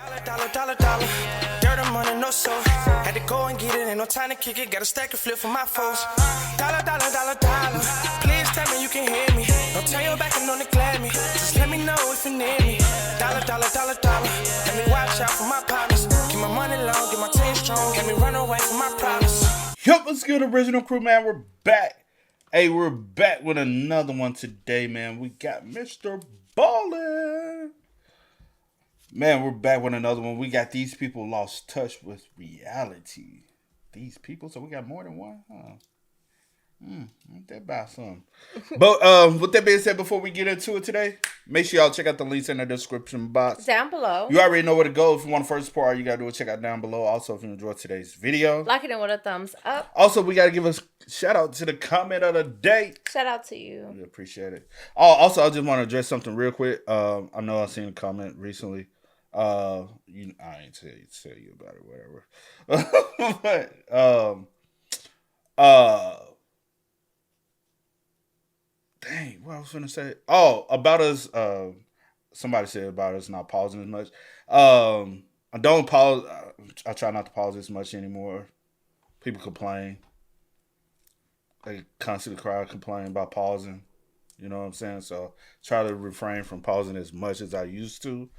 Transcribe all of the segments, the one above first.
Dollar. Dirt and money, no soul. Had to go and get it, ain't no time to kick it. Got a stack of flip for my foes. Dollar. Please tell me you can hear me. Don't turn your back and don't neglect me. Just let me know if you need me. Dollar. Let me watch out for my partners. Keep my money long, get my team strong. Let me run away from my problems. Yup, what's good, original crew, man? We're back. Hey, we're back with another one today, man. We got Mr. Ballin'. Man, we're back with another one. We got these people lost touch with reality. These people? So we got more than one? Huh? Ain't that about something? But with that being said, before we get into it today, make sure y'all check out the links in the description box. Down below. You already know where to go. If you want the first part, all you got to do is check out down below. Also, if you enjoyed today's video, like it and with a thumbs up. Also, we got to give a shout out to the comment of the day. Shout out to you. We appreciate it. Oh, also, I just want to address something real quick. I know I seen a comment recently. I ain't tell you about it, whatever. Dang, what I was gonna say? Oh, about us. Somebody said about us not pausing as much. I don't pause. I try not to pause as much anymore. People complain. They constantly complain about pausing. You know what I'm saying? So try to refrain from pausing as much as I used to.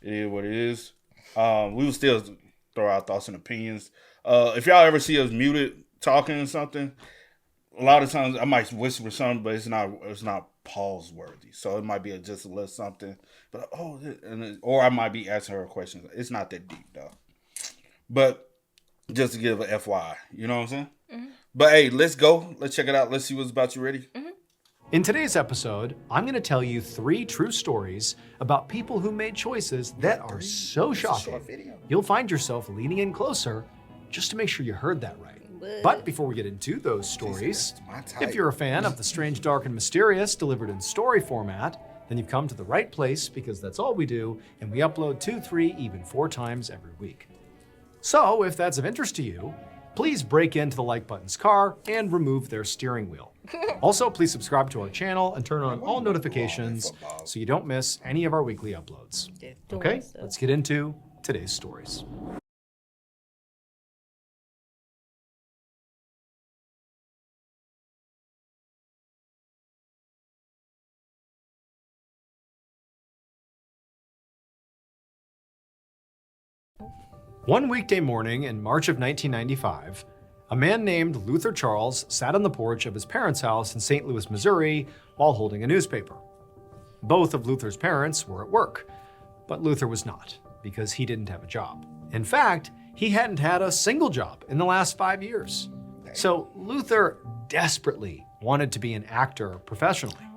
It is what it is. We will still throw our thoughts and opinions. If y'all ever see us muted talking or something, a lot of times I might whisper something, but it's not pause worthy. So it might be just a little something. But or I might be asking her questions. It's not that deep though. But just to give a FYI, you know what I'm saying? Mm-hmm. But hey, let's go. Let's check it out. Let's see what's about. You ready? Mm-hmm. In today's episode, I'm going to tell you 3 true stories about people who made choices that are so shocking, you'll find yourself leaning in closer just to make sure you heard that right. But before we get into those stories, if you're a fan of the strange, dark, and mysterious delivered in story format, then you've come to the right place because that's all we do, and we upload 2, 3, even 4 times every week. So if that's of interest to you, please break into the like button's car and remove their steering wheel. Also, please subscribe to our channel and turn on all notifications so you don't miss any of our weekly uploads. Okay, let's get into today's stories. One weekday morning in March of 1995, a man named Luther Charles sat on the porch of his parents' house in St. Louis, Missouri, while holding a newspaper. Both of Luther's parents were at work, but Luther was not, because he didn't have a job. In fact, he hadn't had a single job in the last 5 years. So Luther desperately wanted to be an actor professionally.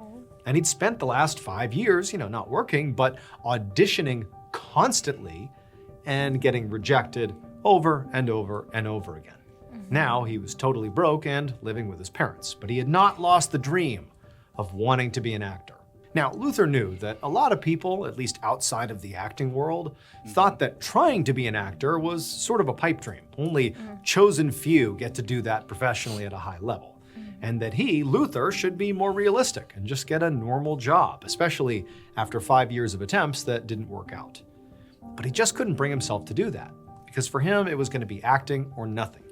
And he'd spent the last 5 years, not working, but auditioning constantly and getting rejected over and over and over again. Now he was totally broke and living with his parents, but he had not lost the dream of wanting to be an actor. Now, Luther knew that a lot of people, at least outside of the acting world, thought that trying to be an actor was sort of a pipe dream. Only chosen few get to do that professionally at a high level. And that he, Luther, should be more realistic and just get a normal job, especially after 5 years of attempts that didn't work out. But he just couldn't bring himself to do that, because for him, it was going to be acting or nothing.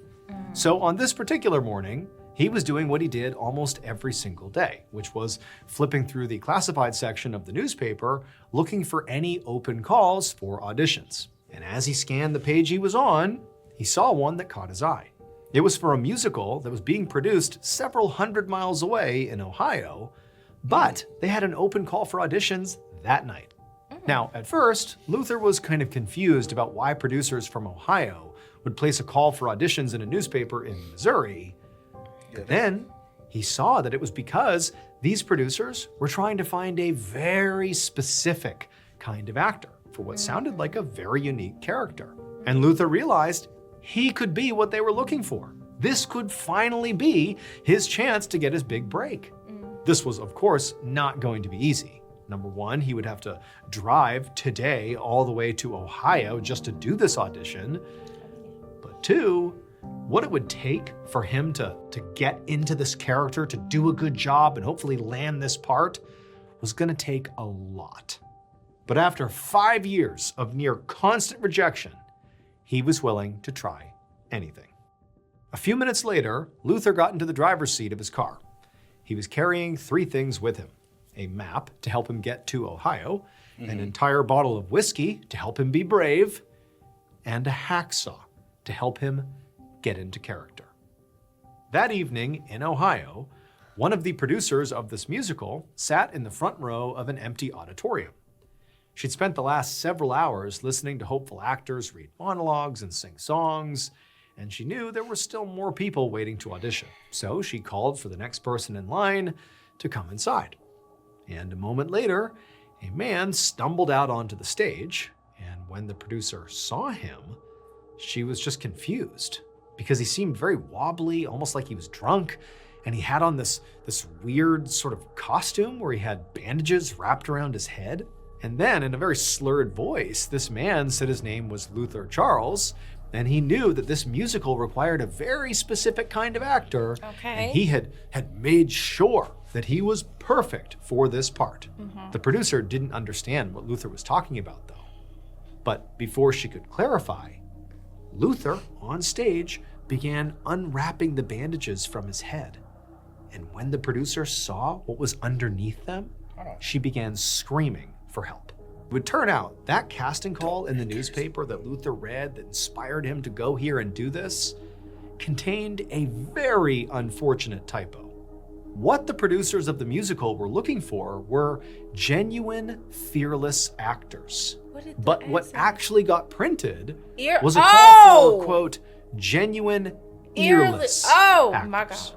So on this particular morning, he was doing what he did almost every single day, which was flipping through the classified section of the newspaper, looking for any open calls for auditions. And as he scanned the page he was on, he saw one that caught his eye. It was for a musical that was being produced several hundred miles away in Ohio, but they had an open call for auditions that night. Now, at first, Luther was kind of confused about why producers from Ohio would place a call for auditions in a newspaper in Missouri. But then he saw that it was because these producers were trying to find a very specific kind of actor for what sounded like a very unique character. And Luther realized he could be what they were looking for. This could finally be his chance to get his big break. This was, of course, not going to be easy. Number one, he would have to drive today all the way to Ohio just to do this audition. But 2, what it would take for him to get into this character, to do a good job and hopefully land this part, was gonna take a lot. But after 5 years of near constant rejection, he was willing to try anything. A few minutes later, Luther got into the driver's seat of his car. He was carrying 3 things with him: a map to help him get to Ohio, an entire bottle of whiskey to help him be brave, and a hacksaw to help him get into character. That evening in Ohio, one of the producers of this musical sat in the front row of an empty auditorium. She'd spent the last several hours listening to hopeful actors read monologues and sing songs, and she knew there were still more people waiting to audition. So she called for the next person in line to come inside. And a moment later, a man stumbled out onto the stage, and when the producer saw him, she was just confused because he seemed very wobbly, almost like he was drunk, and he had on this weird sort of costume where he had bandages wrapped around his head. And then, in a very slurred voice, this man said his name was Luther Charles, and he knew that this musical required a very specific kind of actor. Okay. And he had made sure that he was perfect for this part. The producer didn't understand what Luther was talking about, though. But before she could clarify, Luther, on stage, began unwrapping the bandages from his head. And when the producer saw what was underneath them, she began screaming for help. It would turn out that casting call in the newspaper that Luther read that inspired him to go here and do this contained a very unfortunate typo. What the producers of the musical were looking for were genuine, fearless actors. But what actually got printed was a call for, quote, genuine, earless actors. My gosh.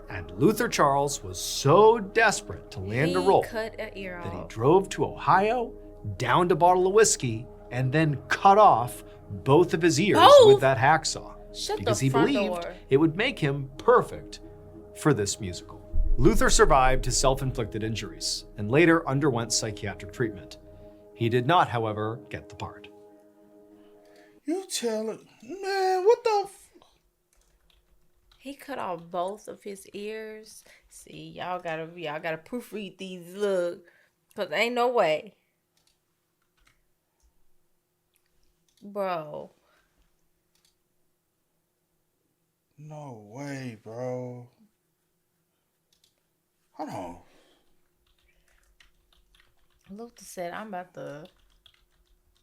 And Luther Charles was so desperate to land a role cut an ear that he off. drove to Ohio, downed a bottle of whiskey, and then cut off both of his ears with that hacksaw. Because he believed it would make him perfect for this musical. Luther survived his self-inflicted injuries and later underwent psychiatric treatment. He did not, however, get the part. You tell it, man, what the He cut off both of his ears. See, y'all gotta proofread these. Look, cause ain't no way, bro. No way, bro. Hold on. Luther said, "I'm about to."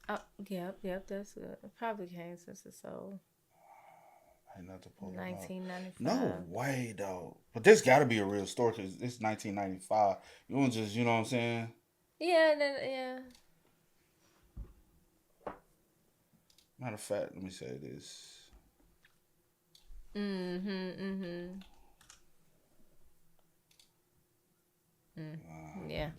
Oh, yep, that's good. It probably came since it's so. I had not to pull it up. 1995. No way, though. But this got to be a real story because it's 1995. You won't just, you know what I'm saying? Yeah, yeah. Matter of fact, let me say this. Yeah.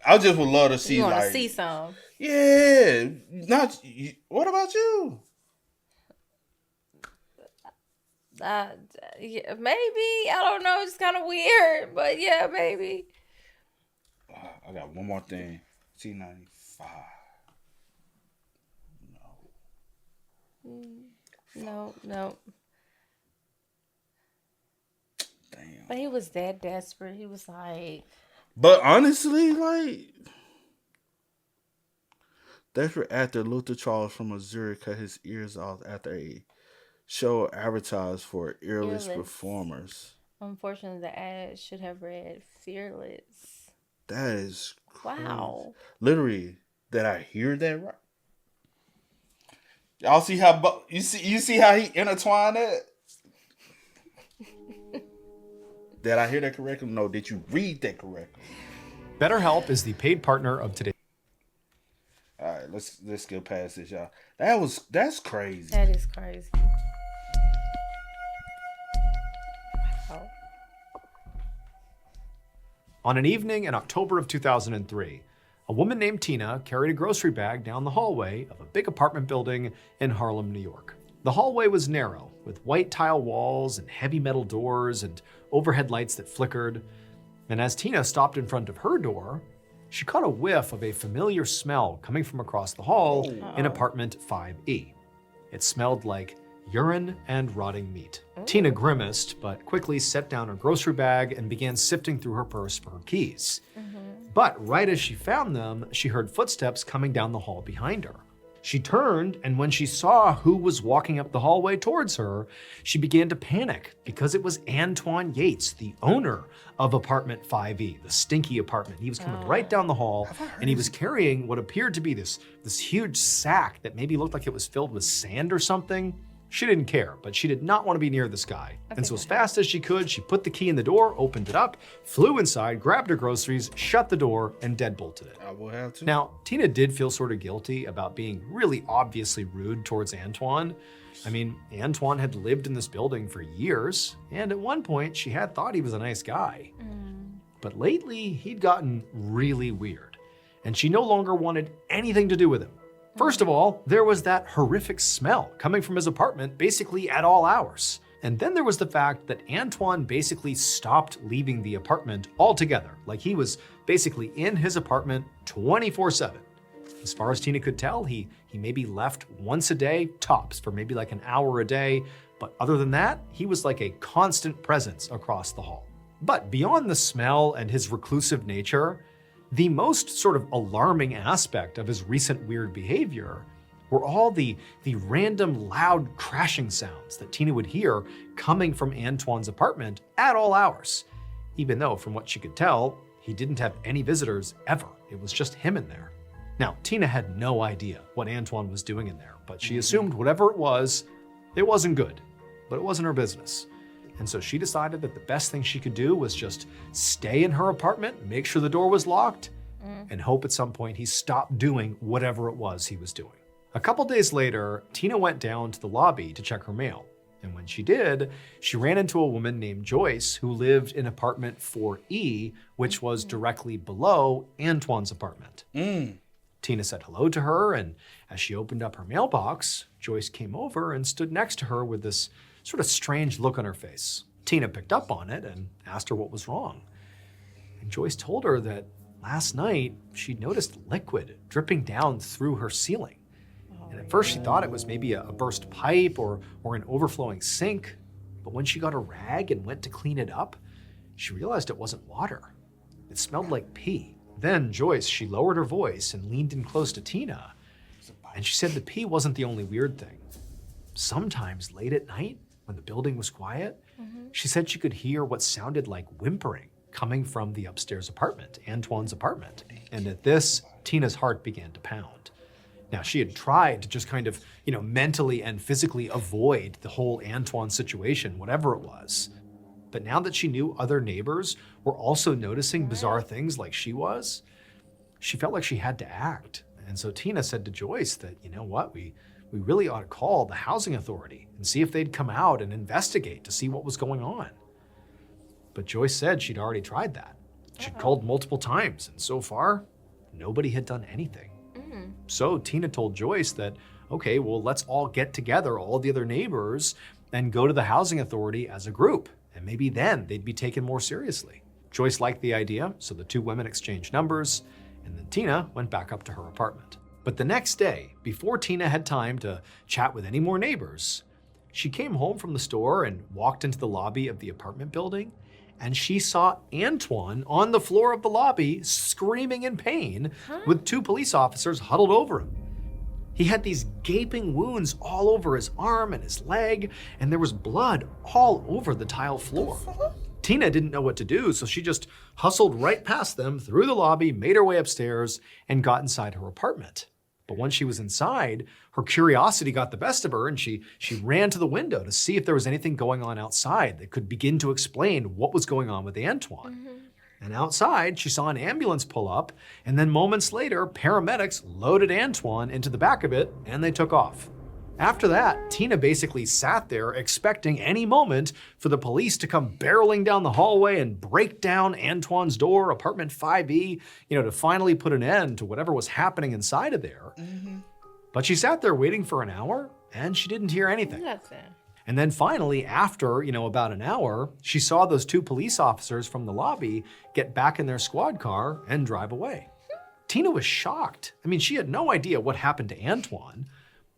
I just would love to see, You want to like, see some? yeah. Not. What about you? Yeah, maybe. I don't know. It's kind of weird, but yeah, maybe. I got one more thing. T95. No. Damn. But he was that desperate. He was like, But honestly, like, desperate actor Luther Charles from Missouri cut his ears off after a show advertised for earless performers. unfortunately, the ad should have read "fearless." That is crazy. Wow. Literally, did I hear that right? Y'all see how you see how he intertwined that? Did I hear that correctly? No, did you read that correctly? BetterHelp is the paid partner of today's. All right, let's get past this, y'all. That's crazy. That is crazy. Wow. On an evening in October of 2003, a woman named Tina carried a grocery bag down the hallway of a big apartment building in Harlem, New York. The hallway was narrow, with white tile walls and heavy metal doors and overhead lights that flickered. And as Tina stopped in front of her door, she caught a whiff of a familiar smell coming from across the hall in apartment 5E. It smelled like urine and rotting meat. Tina grimaced, but quickly set down her grocery bag and began sifting through her purse for her keys. But right as she found them, she heard footsteps coming down the hall behind her. She turned, and when she saw who was walking up the hallway towards her, she began to panic because it was Antoine Yates, the owner of apartment 5E, the stinky apartment. He was coming right down the hall, and he was carrying what appeared to be this huge sack that maybe looked like it was filled with sand or something. She didn't care, but she did not want to be near this guy. And so as fast as she could, she put the key in the door, opened it up, flew inside, grabbed her groceries, shut the door, and deadbolted it. I will have to. Now, Tina did feel sort of guilty about being really obviously rude towards Antoine. I mean, Antoine had lived in this building for years, and at one point she had thought he was a nice guy. But lately, he'd gotten really weird, and she no longer wanted anything to do with him. First of all, there was that horrific smell coming from his apartment basically at all hours. And then there was the fact that Antoine basically stopped leaving the apartment altogether. Like he was basically in his apartment 24/7. As far as Tina could tell, he maybe left once a day, tops, for maybe like an hour a day. But other than that, he was like a constant presence across the hall. But beyond the smell and his reclusive nature, the most sort of alarming aspect of his recent weird behavior were all the random loud crashing sounds that Tina would hear coming from Antoine's apartment at all hours, even though from what she could tell, he didn't have any visitors ever. It was just him in there. Now, Tina had no idea what Antoine was doing in there, but she assumed whatever it wasn't good, but it wasn't her business. And so she decided that the best thing she could do was just stay in her apartment, make sure the door was locked, and hope at some point he stopped doing whatever it was he was doing. A couple days later, Tina went down to the lobby to check her mail. And when she did, she ran into a woman named Joyce who lived in apartment 4E, which was directly below Antoine's apartment. Tina said hello to her, and as she opened up her mailbox, Joyce came over and stood next to her with this sort of strange look on her face. Tina picked up on it and asked her what was wrong. And Joyce told her that last night she'd noticed liquid dripping down through her ceiling. And at first she thought it was maybe a burst pipe or an overflowing sink. But when she got a rag and went to clean it up, she realized it wasn't water. It smelled like pee. Then Joyce, she lowered her voice and leaned in close to Tina. And she said the pee wasn't the only weird thing. Sometimes late at night, when the building was quiet, she said she could hear what sounded like whimpering coming from the upstairs apartment, Antoine's apartment. And at this, Tina's heart began to pound. Now, she had tried to just kind of, mentally and physically avoid the whole Antoine situation, whatever it was. But now that she knew other neighbors were also noticing bizarre things like she was, she felt like she had to act. And so Tina said to Joyce that, you know what, we really ought to call the housing authority and see if they'd come out and investigate to see what was going on. But Joyce said she'd already tried that. She'd called multiple times, and so far, nobody had done anything. So Tina told Joyce that, okay, well, let's all get together, all the other neighbors, and go to the housing authority as a group. And maybe then they'd be taken more seriously. Joyce liked the idea, so the two women exchanged numbers, and then Tina went back up to her apartment. But the next day, before Tina had time to chat with any more neighbors, she came home from the store and walked into the lobby of the apartment building, and she saw Antoine on the floor of the lobby screaming in pain with two police officers huddled over him. He had these gaping wounds all over his arm and his leg, and there was blood all over the tile floor. Tina didn't know what to do, so she just hustled right past them through the lobby, made her way upstairs, and got inside her apartment. But once she was inside, her curiosity got the best of her, and she ran to the window to see if there was anything going on outside that could begin to explain what was going on with Antoine. And outside, she saw an ambulance pull up, and then moments later, paramedics loaded Antoine into the back of it, and they took off. After that, Tina basically sat there expecting any moment for the police to come barreling down the hallway and break down Antoine's door, apartment 5E, to finally put an end to whatever was happening inside of there. But she sat there waiting for an hour, and she didn't hear anything. And then finally, after, about an hour, she saw those two police officers from the lobby get back in their squad car and drive away. Tina was shocked. I mean, she had no idea what happened to Antoine,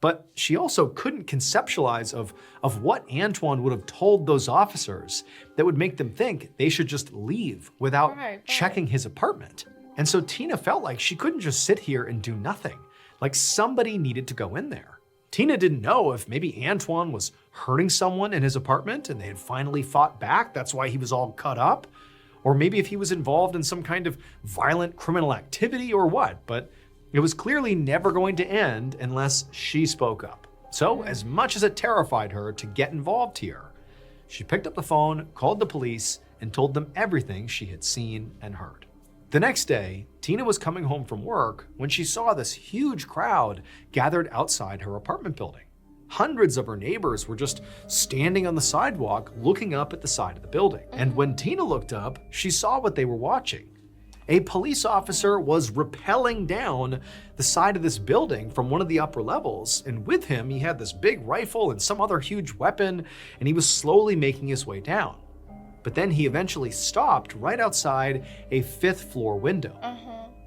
but she also couldn't conceptualize of what Antoine would have told those officers that would make them think they should just leave without checking his apartment. And so Tina felt like she couldn't just sit here and do nothing. Like somebody needed to go in there. Tina didn't know if maybe Antoine was hurting someone in his apartment and they had finally fought back. That's why he was all cut up. Or maybe if he was involved in some kind of violent criminal activity or what. But it was clearly never going to end unless she spoke up. So as much as it terrified her to get involved here, she picked up the phone, called the police, and told them everything she had seen and heard. The next day, Tina was coming home from work when she saw this huge crowd gathered outside her apartment building. Hundreds of her neighbors were just standing on the sidewalk looking up at the side of the building. And when Tina looked up, she saw what they were watching. A police officer was rappelling down the side of this building from one of the upper levels, and with him he had this big rifle and some other huge weapon, and he was slowly making his way down. But then he eventually stopped right outside a 5th floor window.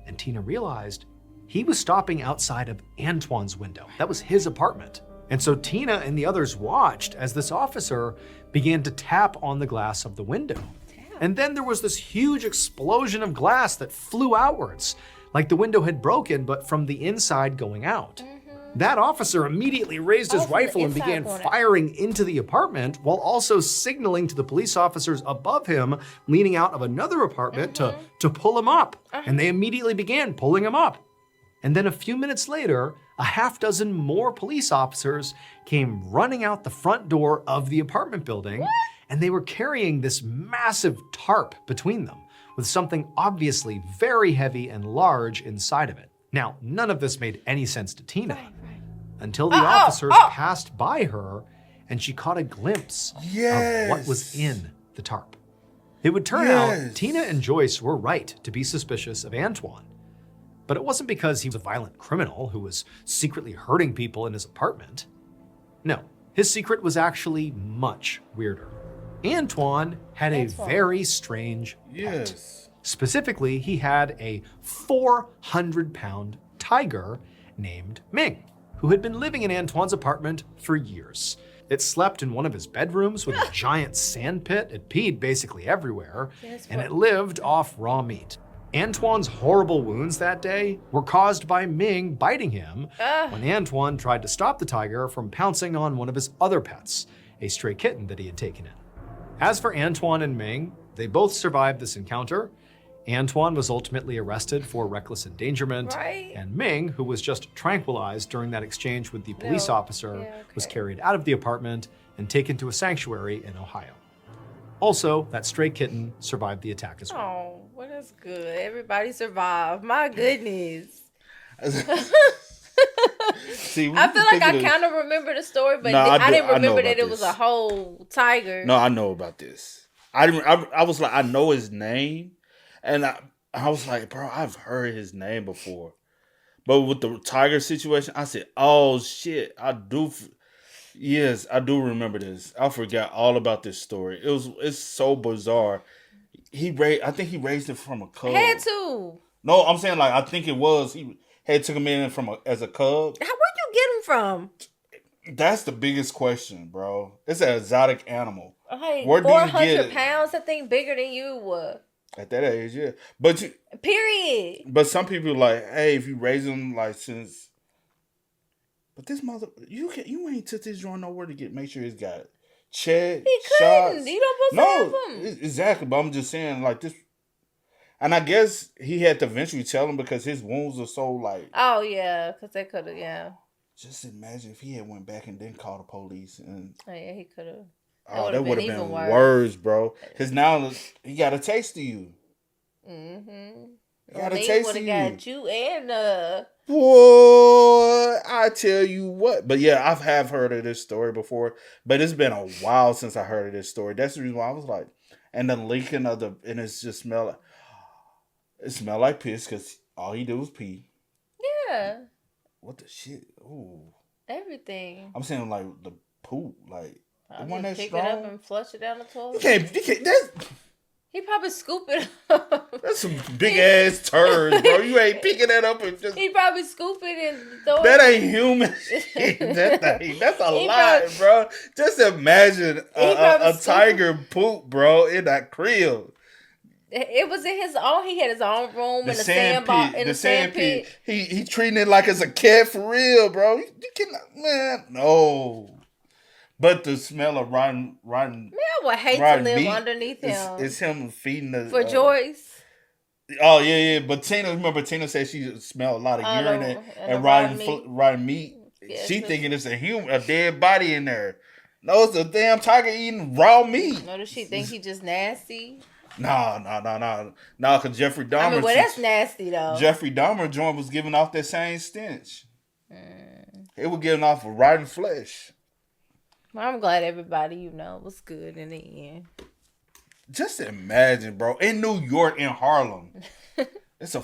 And Tina realized he was stopping outside of Antoine's window. That was his apartment. And so Tina and the others watched as this officer began to tap on the glass of the window. And then there was this huge explosion of glass that flew outwards, like the window had broken, but from the inside going out. That officer immediately raised his rifle and began firing into the apartment while also signaling to the police officers above him, leaning out of another apartment to pull him up. And they immediately began pulling him up. And then a few minutes later, a half dozen more police officers came running out the front door of the apartment building, and they were carrying this massive tarp between them with something obviously very heavy and large inside of it. Now, none of this made any sense to Tina until the officers passed by her and she caught a glimpse of what was in the tarp. It would turn out Tina and Joyce were right to be suspicious of Antoine. But it wasn't because he was a violent criminal who was secretly hurting people in his apartment. No, his secret was actually much weirder. Antoine had a very strange pet. Specifically, he had a 400-pound tiger named Ming, who had been living in Antoine's apartment for years. It slept in one of his bedrooms with a giant sand pit. It peed basically everywhere, and it lived off raw meat. Antoine's horrible wounds that day were caused by Ming biting him when Antoine tried to stop the tiger from pouncing on one of his other pets, a stray kitten that he had taken in. As for Antoine and Ming, they both survived this encounter. Antoine was ultimately arrested for reckless endangerment, and Ming, who was just tranquilized during that exchange with the police officer, was carried out of the apartment and taken to a sanctuary in Ohio. Also, that stray kitten survived the attack as well. Oh, well, that's good. Everybody survived. My goodness. See, I feel like I kind of remember the story, but I didn't remember that it was a whole tiger. No, I know about this. I was like, I know his name, and I was like, bro, I've heard his name before. But with the tiger situation, I said, oh shit, I do. Yes, I do remember this. I forgot all about this story. It's so bizarre. I think he raised it from a cub. Had to. No, I'm saying like I think it was he had took him in as a cub. Where'd you get him from? That's the biggest question, bro. It's an exotic animal. Hey, Where do you get 400 it? pounds, I think bigger than you were. At that age, yeah. But Period. But some people like, hey, if you raise them like since. But this mother, you ain't took this joint nowhere to make sure he's got check. He couldn't. Shots. You don't supposed to have him. Exactly. But I'm just saying like this. And I guess he had to eventually tell him because his wounds are so like. Oh yeah, because they could have. Yeah. Just imagine if he had went back and didn't call the police and. Oh yeah, he could have. Oh, that would have been worse, bro. Because now he got a taste of you. Mm-hmm. He got a taste of you. Got you and Boy, I tell you what. But yeah, I have heard of this story before. But it's been a while since I heard of this story. That's the reason why I was like, and the leaking of and it's just it smelled like piss because all he did was pee. Yeah. What the shit? Ooh. Everything. I'm saying like the poop, like. I'll just pick it up and flush it down the toilet. You can't, He probably scoop it up. That's some big ass turds, bro. You ain't picking that up and just. He probably scoop it and throw that it. Ain't human. That's a lot, bro. Just imagine a tiger poop, bro, in that crib. It was in his own. He had his own room in the sandbox. In the sand pit. He treating it like it's a cat for real, bro. You cannot, man. No. But the smell of rotten. Man, I would hate to live underneath him. It's him feeding the for Joyce. Oh yeah. But Tina said she smelled a lot of urine and rotten meat. Yeah, she thinking it's a dead body in there. No, it's a damn tiger eating raw meat. No, does she think he just nasty? No, because Jeffrey Dahmer. I mean, well, that's nasty though. Jeffrey Dahmer joint was giving off that same stench. It was giving off a rotten flesh. Well, I'm glad everybody, was good in the end. Just imagine, bro, in New York, in Harlem, it's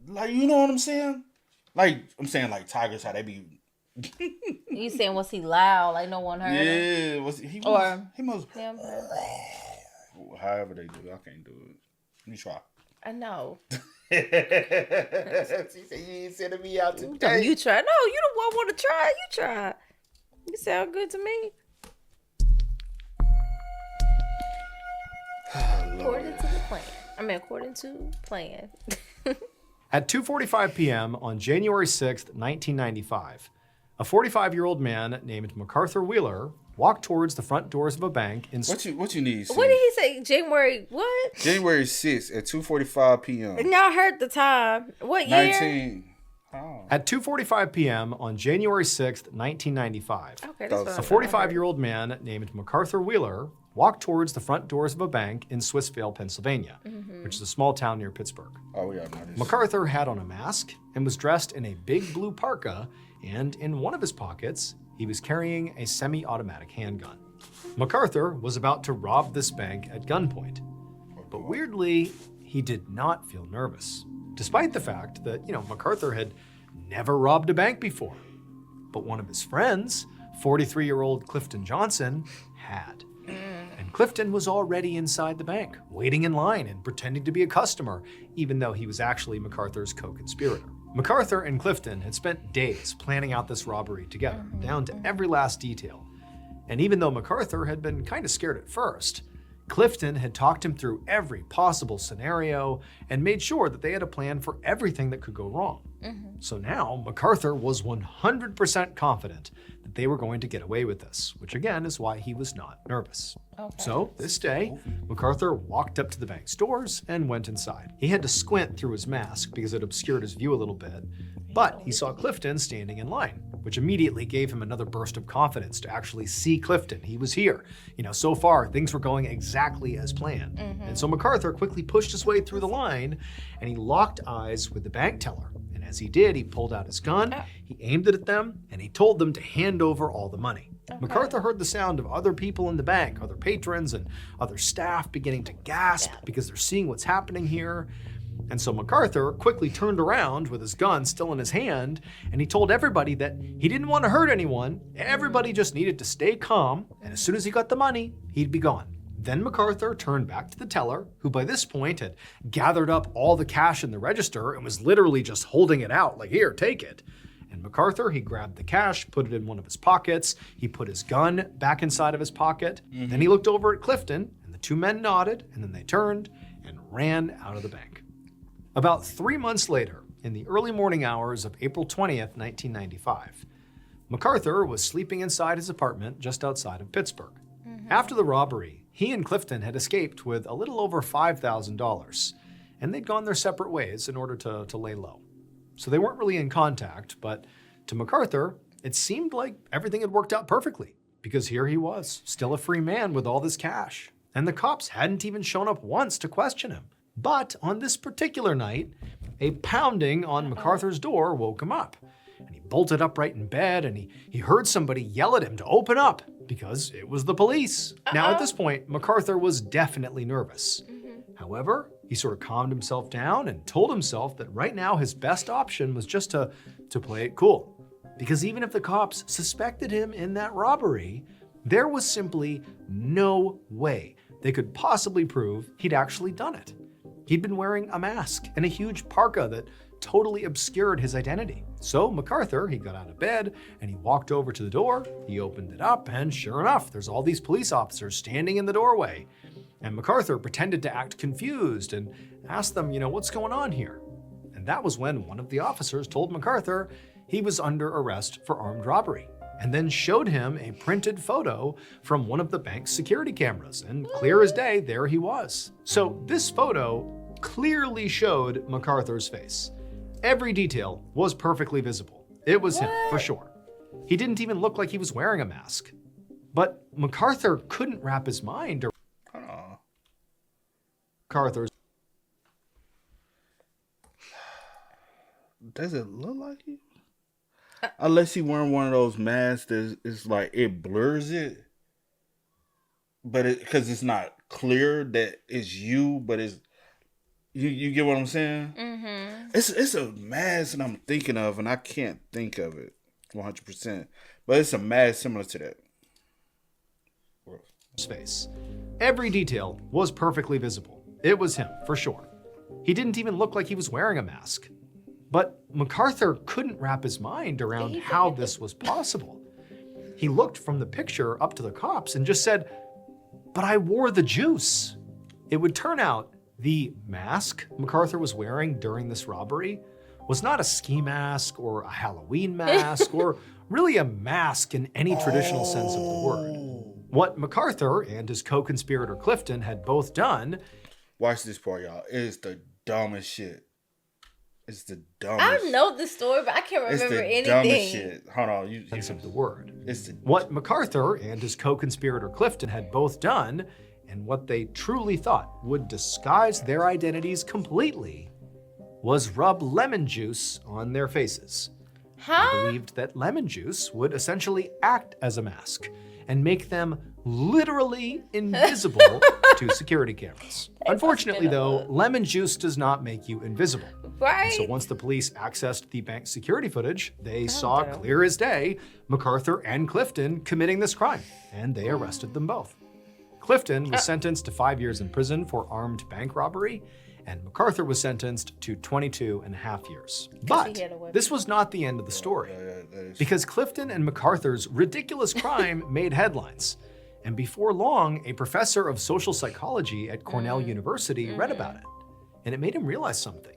like, you know what I'm saying? Like, I'm saying, like, tigers, how they be. You saying, was he loud? Like, no one heard him? Yeah, he must. However they do, I can't do it. Let me try. I know. She said, you ain't sending me out today. You try. No, you the one want to try. You try. You sound good to me. According to plan. At 2:45 p.m. on January 6th, 1995, a 45-year-old man named MacArthur Wheeler walked towards the front doors of a bank in... What you need, Steve? What did he say? January what? January 6th at 2:45 p.m. And y'all heard the time. What year? 19... Oh. At 2:45 p.m. on January 6th, 1995, okay, that's a 45-year-old man named MacArthur Wheeler walked towards the front doors of a bank in Swissvale, Pennsylvania, which is a small town near Pittsburgh. Oh, yeah, I know this. MacArthur had on a mask and was dressed in a big blue parka, and in one of his pockets, he was carrying a semi-automatic handgun. MacArthur was about to rob this bank at gunpoint, but weirdly, he did not feel nervous, despite the fact that, MacArthur had never robbed a bank before. But one of his friends, 43-year-old Clifton Johnson, had. And Clifton was already inside the bank, waiting in line and pretending to be a customer, even though he was actually MacArthur's co-conspirator. MacArthur and Clifton had spent days planning out this robbery together, down to every last detail. And even though MacArthur had been kind of scared at first, Clifton had talked him through every possible scenario and made sure that they had a plan for everything that could go wrong. So now MacArthur was 100% confident that they were going to get away with this, which again is why he was not nervous. Okay. So this day, MacArthur walked up to the bank's doors and went inside. He had to squint through his mask because it obscured his view a little bit, but he saw Clifton standing in line, which immediately gave him another burst of confidence to actually see Clifton. He was here. So far, things were going exactly as planned. And so MacArthur quickly pushed his way through the line, and he locked eyes with the bank teller. And as he did, he pulled out his gun, he aimed it at them, and he told them to hand over all the money. Okay. MacArthur heard the sound of other people in the bank, other patrons and other staff beginning to gasp because they're seeing what's happening here. And so MacArthur quickly turned around with his gun still in his hand, and he told everybody that he didn't want to hurt anyone. Everybody just needed to stay calm, and as soon as he got the money, he'd be gone. Then MacArthur turned back to the teller, who by this point had gathered up all the cash in the register and was literally just holding it out, like, here, take it. And MacArthur, he grabbed the cash, put it in one of his pockets, he put his gun back inside of his pocket, then he looked over at Clifton, and the two men nodded, and then they turned and ran out of the bank. About 3 months later, in the early morning hours of April 20th, 1995, MacArthur was sleeping inside his apartment just outside of Pittsburgh. After the robbery, he and Clifton had escaped with a little over $5,000, and they'd gone their separate ways in order to lay low. So they weren't really in contact, but to MacArthur, it seemed like everything had worked out perfectly, because here he was, still a free man with all this cash. And the cops hadn't even shown up once to question him. But on this particular night, a pounding on MacArthur's door woke him up. And he bolted upright in bed, and he heard somebody yell at him to open up, because it was the police. Now at this point, MacArthur was definitely nervous. However, he sort of calmed himself down and told himself that right now his best option was just to play it cool. Because even if the cops suspected him in that robbery, there was simply no way they could possibly prove he'd actually done it. He'd been wearing a mask and a huge parka that totally obscured his identity. So MacArthur, he got out of bed and he walked over to the door. He opened it up, and sure enough, there's all these police officers standing in the doorway. And MacArthur pretended to act confused and asked them, what's going on here? And that was when one of the officers told MacArthur he was under arrest for armed robbery, and then showed him a printed photo from one of the bank's security cameras. And clear as day, there he was. So this photo clearly showed MacArthur's face. Every detail was perfectly visible. It was him, for sure. He didn't even look like he was wearing a mask. But MacArthur couldn't wrap his mind around MacArthur's. Does it look like you? Unless he wearing one of those masks that it's like it blurs it, but because it's not clear that it's you, but it's you get what I'm saying? Mm-hmm. It's a mask that I'm thinking of, and I can't think of it 100%. But it's a mask similar to that. Face. Every detail was perfectly visible. It was him, for sure. He didn't even look like he was wearing a mask. But MacArthur couldn't wrap his mind around how this was possible. He looked from the picture up to the cops and just said, "But I wore the juice." It would turn out the mask MacArthur was wearing during this robbery was not a ski mask or a Halloween mask or really a mask in any traditional sense of the word. What MacArthur and his co-conspirator Clifton had both done. Watch this part, y'all. It is the dumbest shit. It's the dumbest. I know the story, but I can't remember anything. It's the dumbest shit. Hold on. Sense of the word. It's what MacArthur and his co-conspirator Clifton had both done, and what they truly thought would disguise their identities completely, was rub lemon juice on their faces. They believed that lemon juice would essentially act as a mask and make them literally invisible to security cameras. Unfortunately, though, lemon juice does not make you invisible. Right. And so once the police accessed the bank's security footage, they saw clear as day MacArthur and Clifton committing this crime, and they arrested them both. Clifton was sentenced to 5 years in prison for armed bank robbery, and MacArthur was sentenced to 22.5 years. But this was not the end of the story, because Clifton and MacArthur's ridiculous crime made headlines. And before long, a professor of social psychology at Cornell University read about it, and it made him realize something.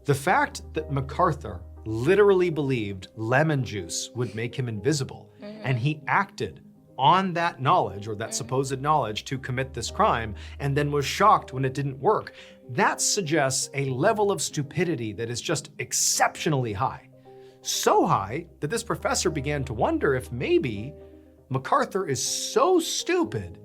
The fact that MacArthur literally believed lemon juice would make him invisible, and he acted on that knowledge, or that supposed knowledge, to commit this crime, and then was shocked when it didn't work, that suggests a level of stupidity that is just exceptionally high. So high that this professor began to wonder if maybe MacArthur is so stupid,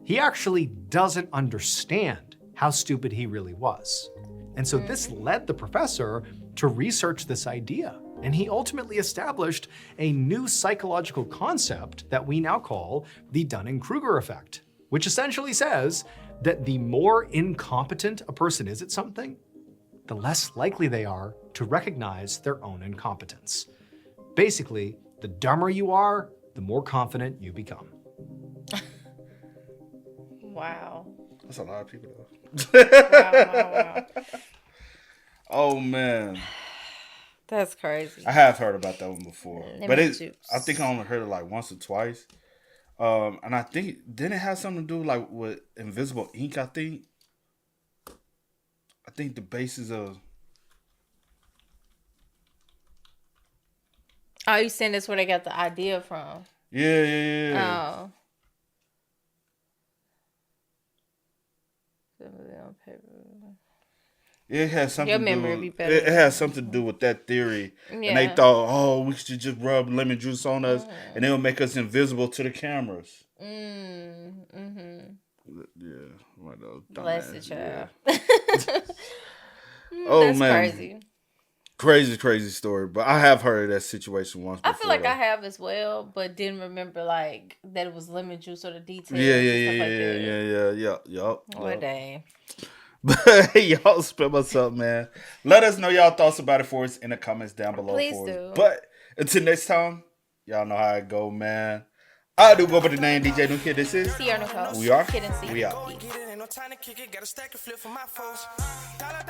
he actually doesn't understand how stupid he really was. And so this led the professor to research this idea. And he ultimately established a new psychological concept that we now call the Dunning-Kruger effect, which essentially says that the more incompetent a person is at something, the less likely they are to recognize their own incompetence. Basically, the dumber you are, the more confident you become. Wow. That's a lot of people, though. Wow. Oh, man. That's crazy. I have heard about that one before. But juice. I think I only heard it like once or twice. And I think, didn't it have something to do like with invisible ink, I think? I think the basis of... Oh, you saying that's where they got the idea from? Yeah. Oh. It has something Your to memory do be with, better. it has something to do with that theory. Yeah. And they thought, oh, we should just rub lemon juice on us and it'll make us invisible to the cameras. Mm-hmm. Yeah. One of those Bless the dumbass, child. Oh, That's man. crazy. Crazy story. But I have heard of that situation once before. I feel like I have as well, but didn't remember like that it was lemon juice or the details. Yeah. What day? But hey, y'all spell us up, man. Let us know y'all thoughts about it for us in the comments down below. Please for do. us. But until next time, y'all know how it go, man. I do go by the name DJ New Kid. This is See our Nicole. We Are. Kid and C. We out. Go and get it, ain't no time to kick it. Got a stack of flip for my folks. Dollar.